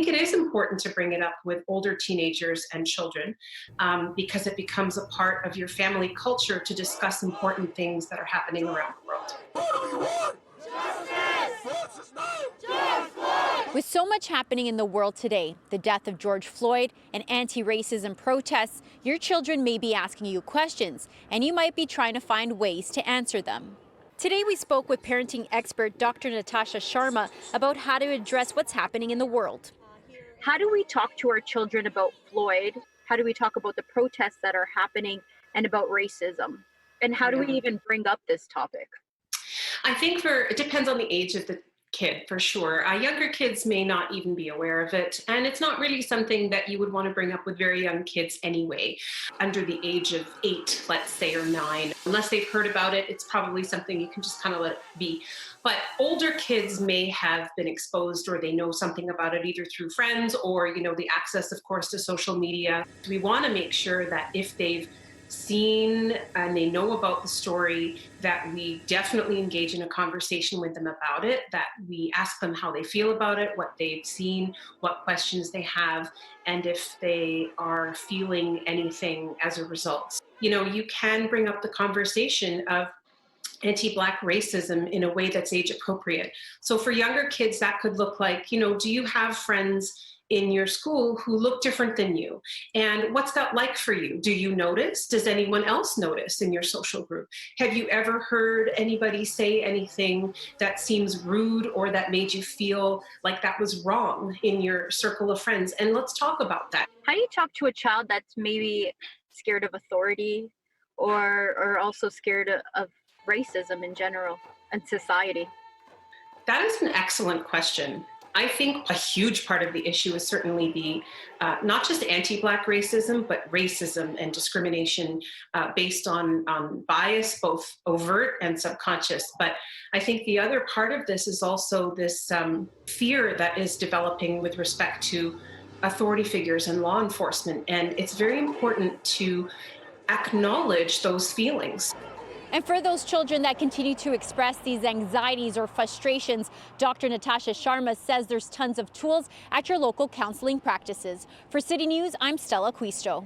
think it is important to bring it up with older teenagers and children because it becomes a part of your family culture to discuss important things that are happening around the world. With so much happening in the world today, the death of George Floyd and anti-racism protests, your children may be asking you questions, and you might be trying to find ways to answer them. Today we spoke with parenting expert Dr. Natasha Sharma about how to address what's happening in the world. How do we talk to our children about Floyd? How do we talk about the protests that are happening and about racism? And how do we even bring up this topic? I think it depends on the age of the kid, for sure. Younger kids may not even be aware of it, and it's not really something that you would want to bring up with very young kids anyway. Under the age of 8, let's say, or 9, unless they've heard about it, it's probably something you can just kind of let it be. But older kids may have been exposed, or they know something about it either through friends or, the access, of course, to social media. We want to make sure that if they've seen and they know about the story, that we definitely engage in a conversation with them about it, that we ask them how they feel about it, what they've seen, what questions they have, and if they are feeling anything as a result. You can bring up the conversation of anti-Black racism in a way that's age appropriate. So for younger kids, that could look like, do you have friends in your school who look different than you? And what's that like for you? Do you notice? Does anyone else notice in your social group? Have you ever heard anybody say anything that seems rude or that made you feel like that was wrong in your circle of friends? And let's talk about that. How do you talk to a child that's maybe scared of authority or also scared of racism in general and society? That is an excellent question. I think a huge part of the issue is certainly the not just anti-Black racism, but racism and discrimination based on bias, both overt and subconscious. But I think the other part of this is also this fear that is developing with respect to authority figures and law enforcement. And it's very important to acknowledge those feelings. And for those children that continue to express these anxieties or frustrations, Dr. Natasha Sharma says there's tons of tools at your local counseling practices. For City News, I'm Stella Acquisto.